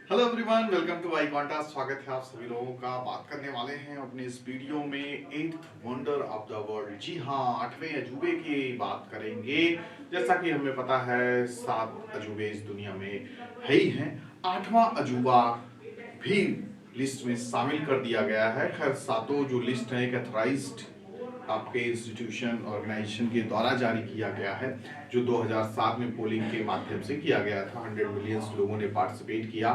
Hello everyone, welcome to आई कॉन्टास्ट। स्वागत है आप सभी लोगों का। बात करने वाले हैं अपने इस वीडियो में eighth wonder of the world. जी हाँ, आठवें अजूबे की बात करेंगे। जैसा कि हमें पता है, 7 अजूबे इस दुनिया में है ही हैं। आठवां अजूबा भी लिस्ट में शामिल कर दिया गया है। खैर, सातों जो लिस्ट है एक अथराइज्ड आपके इंस्टीट्यूशन ऑर्गेनाइजेशन के द्वारा जारी किया गया है, जो 2007 में पोलिंग के माध्यम से किया गया था। 100 मिलियन लोगों ने पार्टिसिपेट किया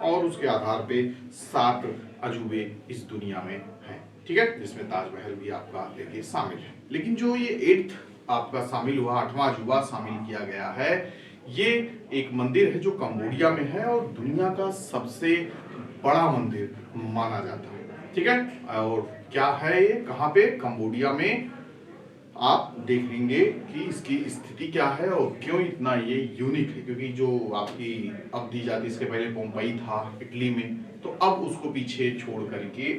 और उसके आधार पे 7 अजूबे इस दुनिया में हैं। ठीक है, जिसमें ताजमहल भी आपका देखिए शामिल है। लेकिन जो ये एट्थ आपका शामिल हुआ, आठवां अजूबा शामिल किया गया है, ये एक मंदिर है जो कंबोडिया में है और दुनिया का सबसे बड़ा मंदिर माना जाता है। ठीक है, और क्या है ये, कहाँ पे, कंबोडिया में। आप देखेंगे कि इसकी स्थिति क्या है और क्यों इतना ये यूनिक है। क्योंकि जो आपकी अब दी जाती, इसके पहले पोम्पई था इटली में, तो अब उसको पीछे छोड़ करके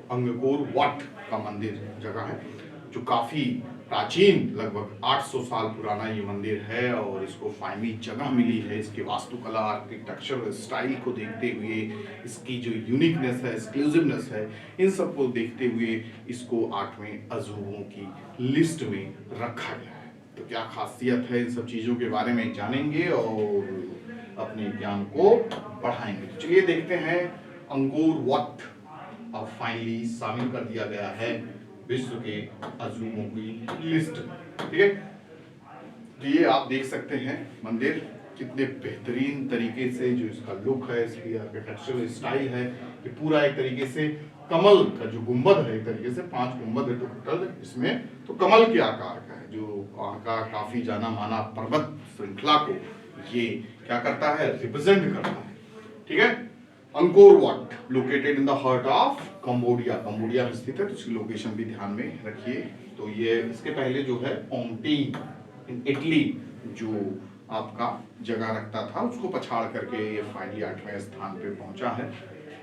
अंगकोर वाट का मंदिर जगह है, जो काफी प्राचीन, लगभग 800 साल पुराना ये मंदिर है। और इसको फाइनली जगह मिली है इसके वास्तुकला, आर्किटेक्चर स्टाइल को देखते हुए, इसकी जो यूनिकनेस है, एक्सक्लूसिवनेस है, इन सबको देखते हुए इसको 8वें अजूबों की लिस्ट में रखा गया है। तो क्या खासियत है, इन सब चीज़ों के बारे में जानेंगे और अपने ज्ञान को बढ़ाएंगे। तो चलिए देखते हैं। अंगोर वाट अब फाइनली शामिल कर दिया गया है विश्व के अजूबों की लिस्ट में। ठीक है, तो ये आप देख सकते हैं मंदिर कितने बेहतरीन तरीके से, जो इसका लुक है, इसकी आर्किटेक्चरल स्टाइल है, ये पूरा एक तरीके से कमल का जो गुंबद है, एक तरीके से 5 गुंबद है टोटल इसमें, तो कमल के आकार का है, जो वहाँ का काफी जाना माना पर्वत श्रृंखला को ये क्या करता है, रिप्रेजेंट करता है। ठीक है, Angkor Wat located in the heart of Cambodia, Cambodia में स्थित है, तो इसकी लोकेशन भी ध्यान में रखिए। तो ये इसके पहले जो है पोम्पई इन इटली, जो आपका जगह रखता था, उसको पछाड़ करके ये फाइनली 8वें स्थान पे पहुंचा है।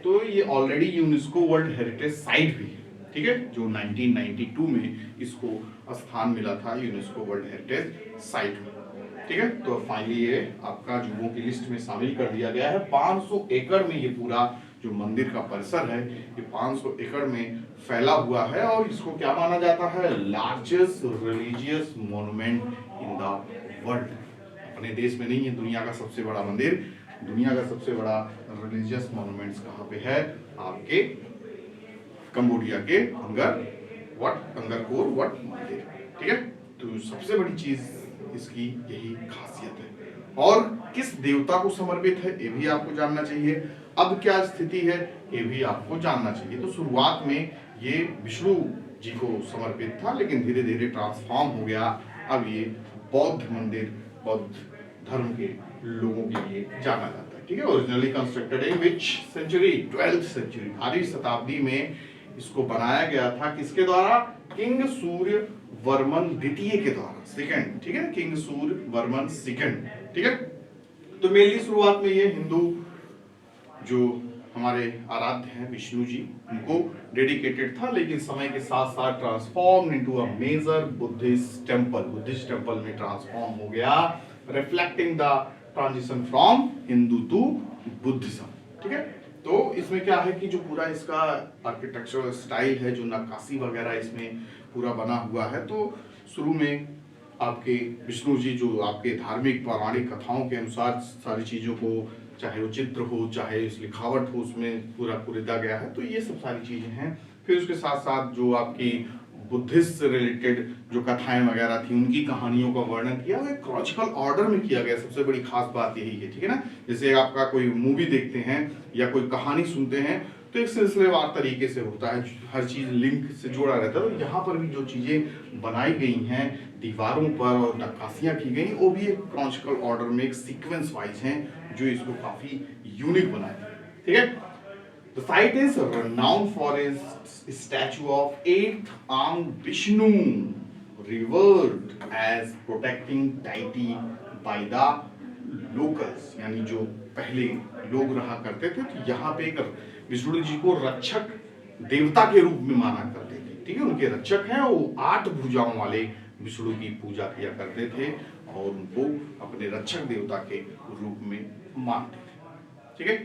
तो ये already UNESCO world heritage site भी है। ठीक है, जो 1992 में इसको स्थान मिला था यूनेस्को वर्ल्ड हेरिटेज साइट में। ठीक है, तो फाइनली ये आपका अजूबों की लिस्ट में शामिल कर दिया गया है। 500 एकड़ में ये पूरा जो मंदिर का परिसर है, ये 500 एकड़ में फैला हुआ है और इसको क्या माना जाता है, largest religious monument in the world. अपने देश में नहीं है, दुनिया का सबसे बड़ा मंदिर। दुनिया का सबसे बड़ा रिलीजियस मॉन्यूमेंट्स कहाँ पे है, आपके कंबोडिया के अंगरकोर वट मंदिर। ठीक है, तो सबसे बड़ी चीज इसकी यही खासियत है। और किस देवता को समर्पित है, ये भी आपको जानना चाहिए। अब क्या स्थिति है, ये भी आपको जानना चाहिए। तो शुरुआत में ये विष्णु जी को समर्पित था, लेकिन धीरे धीरे ट्रांसफॉर्म हो गया। अब ये बौद्ध मंदिर, बौद्ध धर्म के लोगों के लिए जाना जाता है। ठीक है, originally constructed in which century, 12th century, 12वीं शताब्दी में इसको बनाया गया था। किसके द्वारा, किंग सूर्य वर्मन द्वितीय के द्वारा, सेकंड। ठीक है, किंग सूर्य वर्मन सेकंड। ठीक है, तो मेनली शुरुआत में ये हिंदू जो हमारे आराध्य हैं विष्णु जी, उनको डेडिकेटेड था, लेकिन समय के साथ साथ transform into a major Buddhist temple में ट्रांसफॉर्म हो गया, reflecting the transition from Hindu to Buddhism. ठीक है, तो इसमें क्या है कि जो पूरा इसका आर्किटेक्चरल स्टाइल है, जो नक्काशी वगैरह इसमें पूरा बना हुआ है, तो शुरू में आपके विष्णु जी जो आपके धार्मिक पौराणिक कथाओं के अनुसार सारी चीज़ों को, चाहे वो चित्र हो, चाहे इस लिखावट हो, उसमें पूरा कुरेदा गया है। तो ये सब सारी चीज़ें हैं। फिर उसके साथ साथ जो आपकी बुद्धिस्ट से रिलेटेड जो कथाएं वगैरह थी, उनकी कहानियों का वर्णन किया, वो एक क्रॉनिकल ऑर्डर में किया गया। सबसे बड़ी खास बात यही है। ठीक है ना, जैसे आपका कोई मूवी देखते हैं या कोई कहानी सुनते हैं, तो एक सिलसिलेवार तरीके से होता है, हर चीज लिंक से जोड़ा रहता है। तो यहाँ पर भी जो चीजें बनाई गई हैं दीवारों पर और नक्काशियां की गई, वो भी एक क्रॉनिकल ऑर्डर में, एक सीक्वेंस वाइज हैं, जो इसको काफी यूनिक बनाए। ठीक है, The site is renowned for its statue of eighth armed Vishnu, revered as protecting deity by the locals, यानी जो पहले लोग रहा करते थे, तो यहाँ पे एक विष्णु जी को रक्षक देवता के रूप में माना करते थे। ठीक है, उनके रक्षक हैं, वो 8 भुजाओं वाले विष्णु की पूजा किया करते थे और उनको अपने रक्षक देवता के रूप में मानते थे। ठीक है।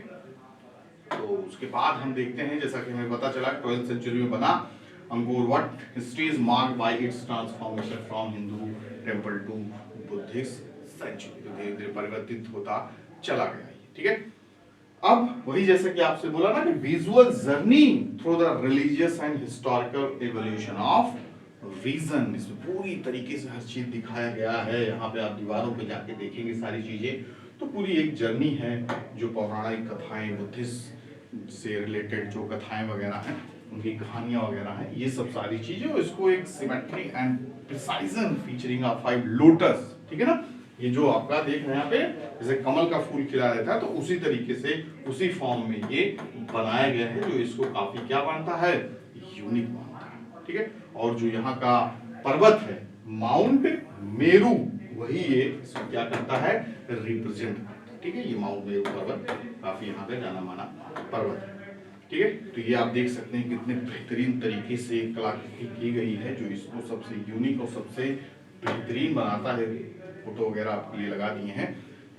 तो उसके बाद हम देखते हैं, जैसा कि हमें पता चला 12th सेंचुरी में बना Angkor Wat. History is marked by its transformation from Hindu temple to Buddhist century. तो धीरे धीरे परिवर्तित होता चला गया, ठीक है। अब वही जैसे कि आपसे बोला ना कि visual journey through the religious and historical evolution of region, इसमें पूरी तरीके से हर चीज दिखाया गया है। यहाँ पे आप दीवारों पे जाके देखेंगे सारी चीजें, तो पूरी एक जर्नी है जो पौराणिक कथाएं, बुद्धिस्ट से रिलेटेड जो कथाएं वगैरह हैं, उनकी कहानियां वगैरह हैं, ये सब सारी चीजें, और इसको एक symmetry and precision featuring of 5 lotus, ठीक है ना। ये जो आपका देख रहे हैं यहाँ पे, जैसे कमल का फूल खिला रहता है, तो उसी तरीके से उसी फॉर्म में ये बनाया गया है, जो इसको काफी क्या मानता है, यूनिक मानता है, ठीक है। और जो यहाँ का पर्वत है माउंट मेरू, वही ये इसमें क्या करता है, रिप्रेजेंट करता है, ठीक है। ये माउंट मेरू पर्वत काफी यहाँ पे जाना माना पर्वत है, ठीक है। तो ये आप देख सकते हैं कितने बेहतरीन तरीके से कलाकृति की गई है, जो इसको सबसे यूनिक और सबसे बेहतरीन बनाता है। फोटो वगैरह आपके लिए लगा दिए हैं,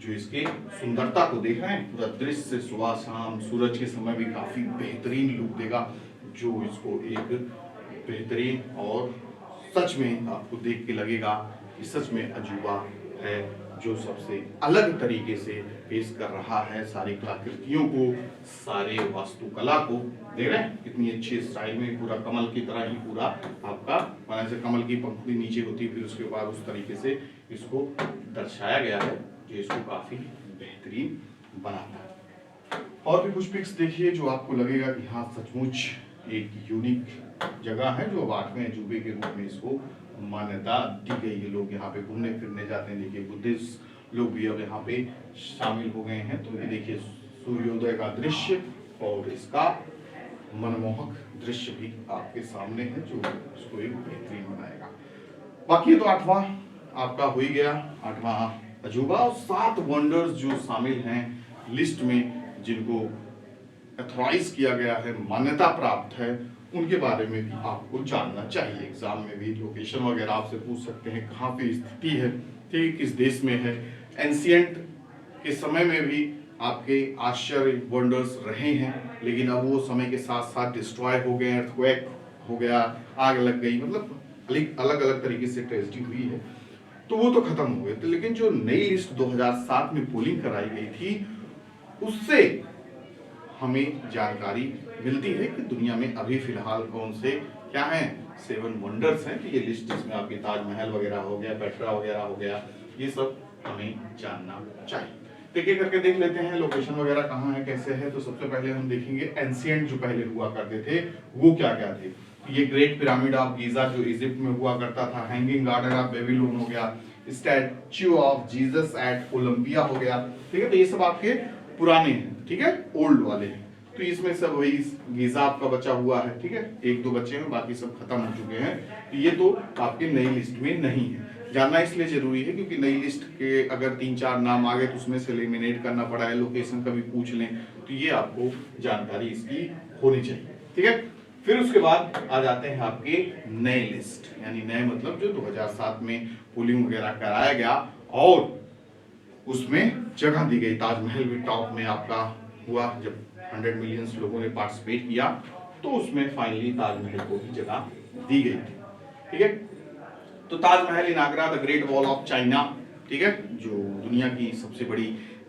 जो इसके सुंदरता को देख रहे हैं, पूरा दृश्य सुबह शाम सूरज के समय भी काफी बेहतरीन लुक देगा, जो इसको एक बेहतरीन और सच में आपको देख के लगेगा कि सच में अजूबा है, जो सबसे अलग तरीके से पेश कर रहा है सारी कलाकृतियों को, सारे वास्तुकला को। देख रहे हैं कितनी अच्छी स्टाइल में, पूरा कमल की तरह ही पूरा आपका, माने से कमल की पंखुड़ी नीचे होती है, फिर उसके बाद उस तरीके से इसको दर्शाया गया है, जो इसको काफी बेहतरीन बनाता है। और भी कुछ पिक्स देखिए जो आपको लगेगा कि हाँ सचमुच एक यूनिक जगह है, जो 8वें अजूबे के रूप में इसको मान्यता दी गई है। लोग यहाँ पे घूमने फिरने जाते हैं, देखिए बुद्धिस्ट लोग भी अब यहाँ पे शामिल हो गए हैं। तो ये देखिए सूर्योदय का दृश्य और इसका मनमोहक दृश्य भी आपके सामने है, जो इसको एक बेहतरीन बनाएगा। बाकी तो 8वां आपका हो ही गया, 8वां अजूबा, और 7 वंडर्स जो शामिल हैं लिस्ट में, जिनको अथॉराइज किया गया है, मान्यता प्राप्त है, उनके बारे में भी आपको जानना चाहिए। एग्जाम में भी लोकेशन वगैरह आपसे पूछ सकते हैं, कहाँ पे स्थिति है, ठीक, किस देश में है। एंशिएंट के समय में भी आपके आश्चर्य वंडर्स रहे हैं, लेकिन अब वो समय के साथ साथ डिस्ट्रॉय हो गए, अर्थक्वेक हो गया, आग लग गई, मतलब अलग अलग तरीके से ट्रेजेडी हुई है, तो वो तो खत्म हो गए थे। लेकिन जो नई लिस्ट 2007 में पोलिंग कराई गई थी, उससे हमें जानकारी मिलती है कि दुनिया में अभी फिलहाल कौन से क्या हैं 7 वंडर्स हैं। तो ये लिस्ट इसमें आपकी ताजमहल वगैरह हो गया, पेट्रा वगैरह हो गया, ये सब हमें जानना चाहिए। एक एक करके देख लेते हैं लोकेशन वगैरह कहाँ है, कैसे है। तो सबसे पहले हम देखेंगे एंशिएंट जो पहले हुआ करते थे वो क्या क्या थे। ये ग्रेट पिरामिड ऑफ गीजा जो इजिप्ट में हुआ करता था, हैंगिंग गार्डन ऑफ बेबीलोन हो गया, statue of Jesus at Olympia हो गया, ठीक है। तो ये सब आपके पुराने हैं, ठीक है, ओल्ड वाले हैं। तो इसमें सब वही गीजा आपका बचा हुआ है, ठीक है, 1-2 बचे हैं, बाकी सब खत्म हो चुके हैं। तो ये तो आपके नई लिस्ट में नहीं है। जानना इसलिए जरूरी है क्योंकि नई लिस्ट के अगर 3-4 नाम आ गए तो उसमें से एलिमिनेट करना पड़ा है, लोकेशन कभी पूछ लें, तो ये आपको जानकारी इसकी होनी चाहिए, ठीक है। फिर उसके बाद आ जाते हैं आपके नए लिस्ट, यानी नए मतलब जो 2007 में पोलिंग वगैरह कराया गया और उसमें जगह दी गई। ताजमहल भी टॉप में आपका हुआ, जब 100 मिलियन लोगों ने पार्टिसिपेट किया तो उसमें फाइनली ताजमहल को भी जगह दी गई थी, ठीक है। तो Taj Mahal in Agra, the great wall of China, ठीक है, जो दुनिया की सबसे बड़ी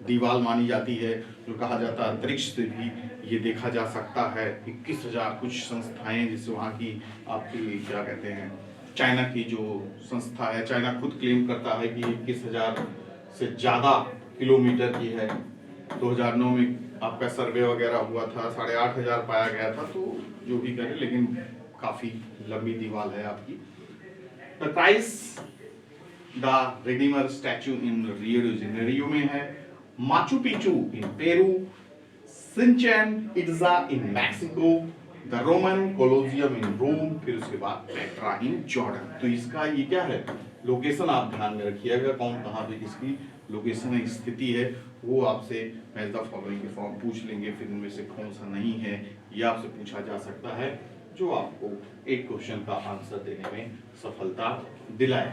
दीवार मानी जाती है, जो कहा जाता है अंतरिक्ष से भी ये देखा जा सकता है। 21,000 कुछ संस्थाएं, जिससे वहाँ की आपकी क्या कहते हैं, चाइना की जो संस्था है, चाइना खुद क्लेम करता है कि 21,000 से ज़्यादा किलोमीटर की है। 2009 में आपका सर्वे वगैरह हुआ था, 8,500 पाया गया था। तो जो भी करें, लेकिन काफ़ी लंबी दीवार है आपकी। The Christ the redeemer statue in Rio de Janeiro में है, Machu Picchu in Peru, Chichen Itza in Mexico, the Roman Colosseum in Rome, फिर उसके बाद पेट्रा इन जॉर्डन। तो इसका ये क्या है, लोकेशन आप ध्यान में रखिएगा, कौन कहाँ पे किसकी लोकेशन है, स्थिति है, वो आपसे मैच द फॉलोइंग के फॉर्म पूछ लेंगे। फिर इनमें से कौन सा नहीं है ये आपसे पूछा जा सकता है, जो आपको एक क्वेश्चन का आंसर देने में सफलता दिलाए,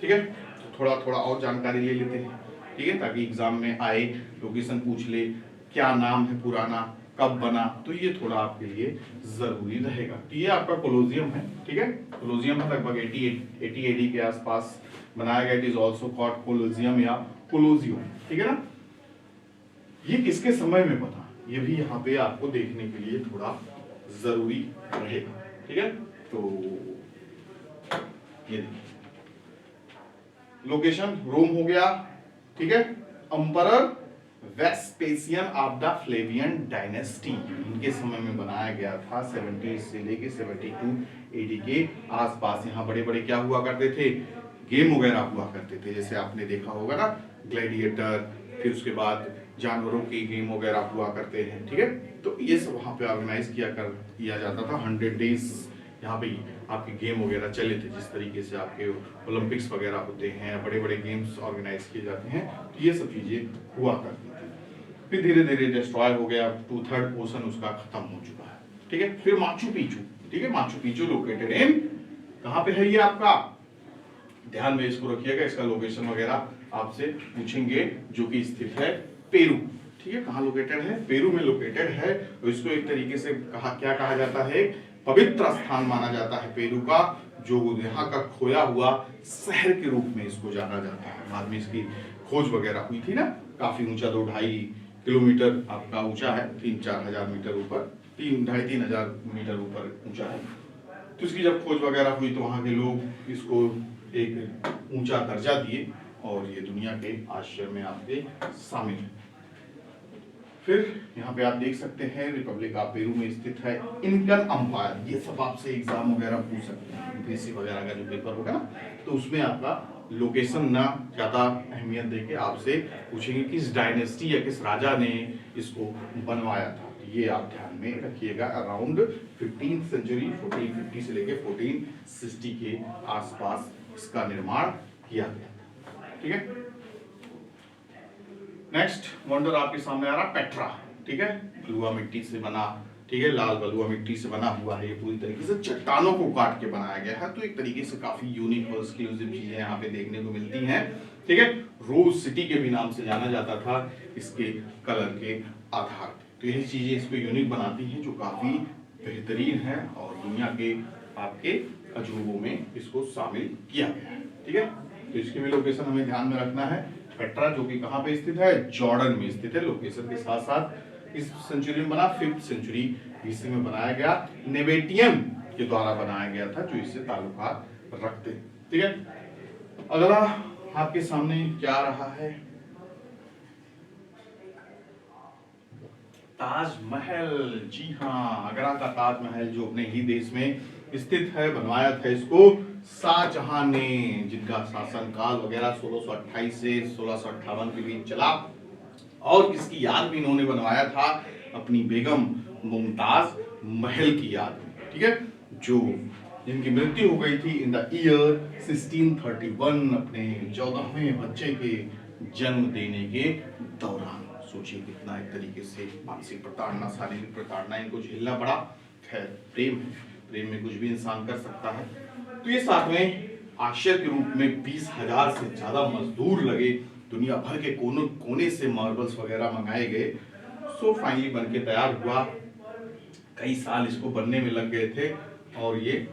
ठीक है। तो थोड़ा थोड़ा और जानकारी ले लेते हैं, ठीक है, ताकि एग्जाम में आए लोकेशन पूछ ले, क्या नाम है पुराना, कब बना, तो ये थोड़ा आपके लिए जरूरी रहेगा। तो ये आपका कोलोजियम है, ठीक है। कोलोजियम लगभग 80 एडी के आसपास बनाया गया। It is also called Colosseum या कोलोजियम, ठीक है ना। ये किसके समय में बना, ये भी यहाँ पे आपको देखने के लिए थोड़ा जरूरी रहेगा, ठीक है। तो ये देखिए लोकेशन रोम हो गया, ठीक है। अंपरर वेस्पेसियन ऑफ द फ्लेवियन डायनेस्टी, इनके समय में बनाया गया था। 70 से लेके 72 एडी के आसपास। यहाँ बड़े बड़े क्या हुआ करते थे, गेम वगैरह हुआ करते थे, जैसे आपने देखा होगा ना ग्लैडिएटर, फिर उसके बाद जानवरों की गेम वगैरह हुआ करते हैं, ठीक है। तो ये सब वहाँ पे ऑर्गेनाइज किया जाता था। 100 डेज यहाँ पे आपके गेम वगैरह चले थे, जिस तरीके से आपके ओलंपिक्स वगैरह होते हैं, बड़े बड़े गेम्स ऑर्गेनाइज किए जाते हैं, तो ये सब चीजें हुआ करती थी। फिर धीरे धीरे डिस्ट्रॉय हो गया, 2/3 ओशन उसका खत्म हो चुका है, ठीक है। फिर माचू पिचू, ठीक है। माचू पिचू लोकेटेड इन, कहाँ पे है ये आपका, ध्यान में इसको रखिएगा, इसका लोकेशन वगैरह आपसे पूछेंगे, जो कि स्थित है पेरू, ठीक है। कहाँ लोकेटेड है, पेरू में लोकेटेड है। और इसको एक तरीके से क्या कहा जाता है, पवित्र स्थान माना जाता है पेरू का, जो यहाँ का खोया हुआ शहर के रूप में इसको जाना जाता है। बाद में इसकी खोज वगैरह हुई थी ना, काफी ऊंचा, 2-2.5 किलोमीटर आपका ऊंचा है, 3-4 हजार मीटर ऊपर, 3-2.5-3 हजार मीटर ऊपर ऊंचा है। तो इसकी जब खोज वगैरह हुई तो वहाँ के लोग इसको एक ऊंचा दर्जा दिए, और ये दुनिया के आश्चर्य में आपके शामिल है। फिर यहाँ पे आप देख सकते हैं रिपब्लिक ऑफ पेरू में स्थित है इनकन अंपायर। ये सब आपसे एग्जाम वगैरह पूछ सकते हैं, यूपीएससी वगैरह का जो पेपर होगा ना, तो उसमें आपका लोकेशन ना ज्यादा अहमियत देके आपसे पूछेंगे किस डायनेस्टी या किस राजा ने इसको बनवाया था। ये आप ध्यान में रखिएगा। अराउंड 15th सेंचुरी, 1450 से लेके 1460 के आसपास इसका निर्माण किया गया, ठीक है। नेक्स्ट वंडर आपके सामने आ रहा पेट्रा, ठीक है। बलुआ मिट्टी से बना, ठीक है, लाल बलुआ मिट्टी से बना हुआ है। ये पूरी तरीके से चट्टानों को काट के बनाया गया है, तो एक तरीके से काफी यूनिक और एक्सक्लूसिव चीजें यहाँ पे देखने को मिलती हैं, ठीक है। रोज सिटी के भी नाम से जाना जाता था इसके कलर के आधार पर। तो यही चीजें इसको यूनिक बनाती हैं, जो काफी बेहतरीन है, और दुनिया के आपके अजूबों में इसको शामिल किया गया है, ठीक है। तो इसकी भी लोकेशन हमें ध्यान में रखना है। पेट्रा जो कि कहाँ पे स्थित है, जॉर्डन में स्थित है। लोकेशन के साथ साथ इस सेंचुरी में बना, 5th सेंचुरी बीसी में बनाया गया, नेबेटियम के द्वारा बनाया गया था, जो इससे ताल्लुकात रखते हैं, ठीक है। अगला आपके सामने क्या रहा है, ताजमहल। जी हाँ, आगरा का ताजमहल जो अपने ही देश में स्थित है, बनवाया था इसको शाहजहां ने, जिनका शासनकाल वगैरह 1628 से 1658 के बीच चला, और किसकी याद में इन्होंने बनवाया था, अपनी बेगम मुमताज महल की याद में, ठीक है, जो जिनकी मृत्यु हो गई थी इन द ईयर 1631, अपने 14वें बच्चे के जन्म देने के दौरान। सोचिए कितना एक तरीके से मानसिक प्रताड़ना, शारीरिक प्रताड़ना इनको झेलना पड़ा। खैर प्रेम है, प्रेम में कुछ भी इंसान कर सकता है। तो ये 7वें आश्चर्य के रूप में 20,000 से ज्यादा मजदूर लगे, दुनिया भर के कोने से मार्बल्स वगैरह मंगाए गए। सो फाइनली बन के तैयार हुआ। कई साल इसको बनने में लग गए थे, और ये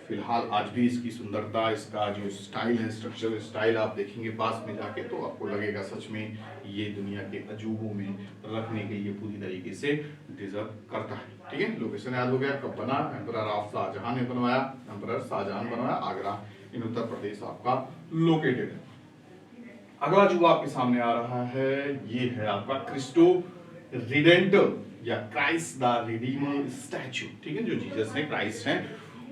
फिलहाल आज भी इसकी सुंदरता, इसका जो स्टाइल है, स्ट्रक्चरल स्टाइल आप देखेंगे पास में जाके, तो आपको लगेगा सच में ये दुनिया के अजूबों में रखने के लिए पूरी तरीके से डिजर्व करता है, ठीक है। लोकेशन याद हो गया, कब बना, एम्परर ऑफ शाहजहां ने बनवाया, एम्परर शाहजहां बनवाया, आगरा इन उत्तर प्रदेश आपका लोकेटेड है। अगला जो आपके सामने आ रहा है, ये है आपका क्रिस्टो रिडेंटर या क्राइस्ट द रिडीमर स्टैचू, ठीक है। जो जीसस है, क्राइस्ट हैं,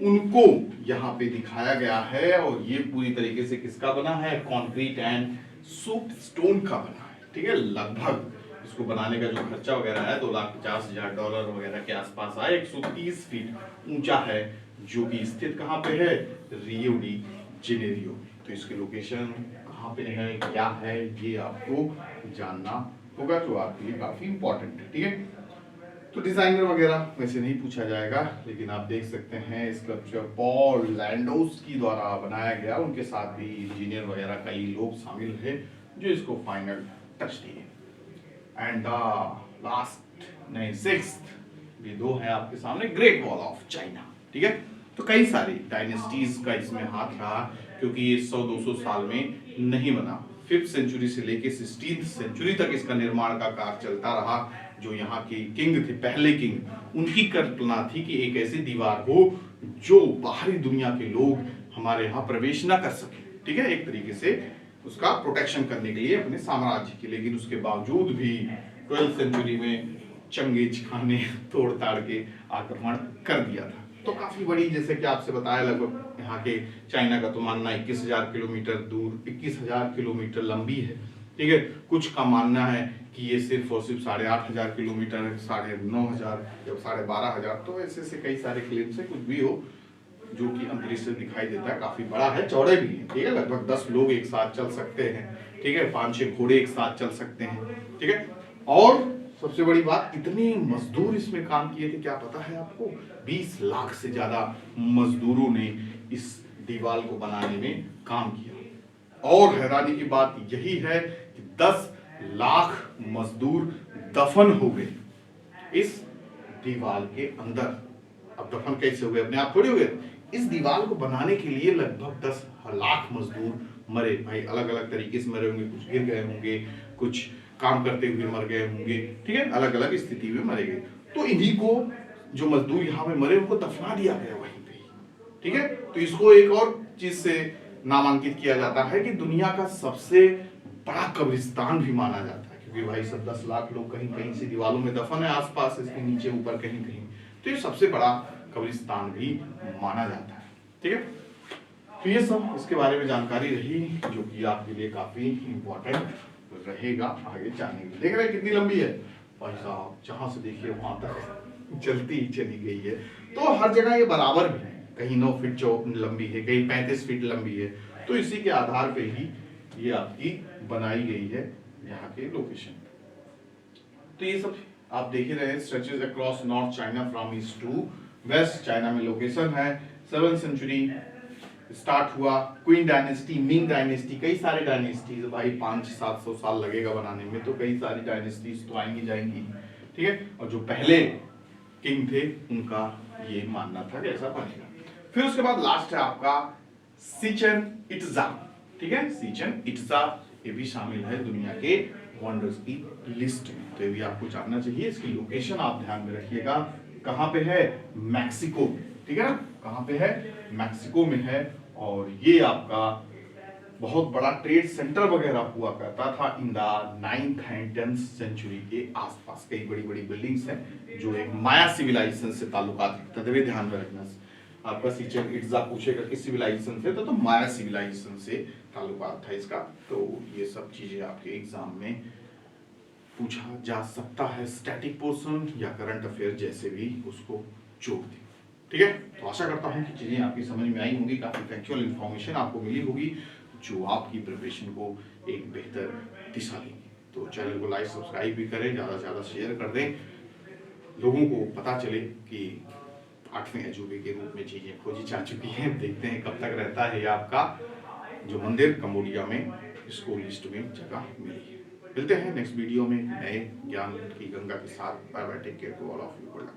उनको यहाँ पे दिखाया गया है, और ये पूरी तरीके से किसका बना है, कंक्रीट एंड सोप स्टोन का बना है, ठीक है। लगभग इसको बनाने का जो खर्चा वगैरह है $2,50,000 वगैरह के आसपास आया। 130 फीट ऊंचा है, जो कि स्थित कहाँ पे है, रियो डी जेनेरियो। तो इसकी लोकेशन कहाँ पे है, क्या है, ये आपको जानना होगा, जो आपके लिए काफी इंपॉर्टेंट है, ठीक है। तो डिजाइनर वगैरह वैसे नहीं पूछा जाएगा, लेकिन आप देख सकते हैं स्कल्पचर पॉल लैंडोस्की द्वारा बनाया गया। उनके साथ भी इंजीनियर वगैरह कई लोग शामिल हैं, जो इसको फाइनल टच दिए। एंड लास्ट नहीं सिक्स्थ भी दो है आपके सामने, ग्रेट वॉल ऑफ चाइना। ठीक है, तो कई सारी डायनेस्टीज का इसमें हाथ रहा, क्योंकि ये 100-200 साल में नहीं बना। 5th सेंचुरी से लेके 16th सेंचुरी तक इसका निर्माण का कार्य चलता रहा। जो यहाँ के किंग थे, पहले किंग, उनकी कल्पना थी कि एक ऐसी दीवार हो जो बाहरी दुनिया के लोग हमारे यहाँ प्रवेश ना कर सके। ठीक है, एक तरीके से उसका प्रोटेक्शन करने के लिए अपने साम्राज्य की। लेकिन उसके बावजूद भी 12th सेंचुरी में चंगेज खान ने तोड़ ताड़ के आक्रमण कर दिया था। तो काफी बड़ी, जैसे कि आपसे बताया, लगभग यहाँ के चाइना का तो मानना 21,000 किलोमीटर दूर, 21,000 किलोमीटर लंबी है। ठीक है, कुछ का मानना है कि ये सिर्फ और सिर्फ 8,500 किलोमीटर है, 9,500 या 12,500। तो ऐसे से कई सारे क्लेम्स है, कुछ भी हो, जो कि अंतरिक्ष से दिखाई देता है, काफी बड़ा है, चौड़े भी है। ठीक है, लगभग 10 लोग एक साथ चल सकते हैं। ठीक है, 5-6 घोड़े एक साथ चल सकते हैं। ठीक है, और सबसे बड़ी बात, इतने मजदूर इसमें काम किए थे, क्या पता है आपको? 20 लाख से ज्यादा मजदूरों ने इस दीवार को बनाने में काम किया। और हैरानी की बात यही है कि 10 लाख मजदूर दफन हो गए इस दीवार के अंदर। अब दफन कैसे हो गए? अपने आप थोड़ी हो गए। इस दीवार को बनाने के लिए लगभग 10 लाख मजदूर मरे। भाई अलग अलग तरीके से मरे होंगे, कुछ गिर गए होंगे, कुछ काम करते हुए मर गए होंगे। ठीक है, अलग अलग स्थिति में मरे गए। तो इन्हीं को, जो मजदूर यहाँ पे मरे, उनको दफना दिया गया वहीं पे। ठीक है, तो इसको एक और चीज से नामांकित किया जाता है कि दुनिया का सबसे बड़ा कब्रिस्तान भी माना जाता है, क्योंकि भाई सब 10 लाख लोग कहीं कहीं से दीवारों में दफन है, आसपास इसके नीचे ऊपर कहीं कहीं। तो ये सबसे बड़ा कब्रिस्तान भी माना जाता है। ठीक है, तो ये सब इसके बारे में जानकारी रही, जो कि आपके लिए काफी इंपॉर्टेंट रहेगा आगे जाने के लिए। देख रहे हैं कितनी लंबी है भाई साहब, जहां से देखिए वहां तक चलती ही चली गई है। तो हर जगह ये बराबर भी है, कहीं 9 फीट लंबी है, कहीं 35 फीट लंबी है। तो इसी के आधार पे ही ये आपकी बनाई गई है यहाँ के लोकेशन। तो ये सब आप देख ही रहे हैं, stretches across north China from east to west. China में लोकेशन है। 7th सेंचुरी स्टार्ट हुआ, क्वीन डायनेस्टी, मिंग डायनेस्टी, कई सारे डायनेस्टीज भाई, 500-700 साल लगेगा बनाने में। तो कई सारी डायनेस्टीज तो आएंगी जाएंगी। ठीक है, और जो पहले किंग थे उनका ये मानना था कि ऐसा बनेगा। फिर उसके बाद लास्ट है आपका सिचन इट्जा। ठीक है, सिचन इट्जा ये भी शामिल है दुनिया के वंडर्स की लिस्ट में। तो ये भी आपको जानना चाहिए। इसकी लोकेशन आप ध्यान में रखिएगा, कहां पे है? मैक्सिको में। ठीक है ना, कहां पे है? मैक्सिको में है। और ये आपका बहुत बड़ा ट्रेड सेंटर वगैरह हुआ करता था in the 9th and 10th century के आसपास। कई बड़ी बड़ी बिल्डिंग्स हैं जो एक माया सिविलाइजेशन से ताल्लुकात रखते थे, ध्यान में रखना। आपका सिचन इट्जा पूछेगा किस सिविलाइजेशन से, तो माया सिविलाइजेशन से ताल्लुकात था इसका। तो ये सब चीजें आपके एग्जाम में पूछा जा सकता है, स्टैटिक पोर्शन या करंट अफेयर जैसे भी उसको जोड़ दें। ठीक है, तो आशा करता हूँ कि चीजें आपकी समझ में आई होंगी, काफी फैक्चुअल इंफॉर्मेशन आपको मिली होगी, जो आपकी प्रिपरेशन को एक बेहतर दिशा देगी। तो चैनल को लाइक सब्सक्राइब भी करें, ज़्यादा से ज़्यादा शेयर कर दें, लोगों को पता चले कि 8वें अजूबे के रूप में चीज़ें खोजी जा चुकी हैं। देखते हैं कब तक रहता है ये आपका जो मंदिर कंबोडिया में इसको लिस्ट में जगह मिली है। मिलते हैं नेक्स्ट वीडियो में नए ज्ञान की गंगा के साथ। Bye bye, take care to all of you.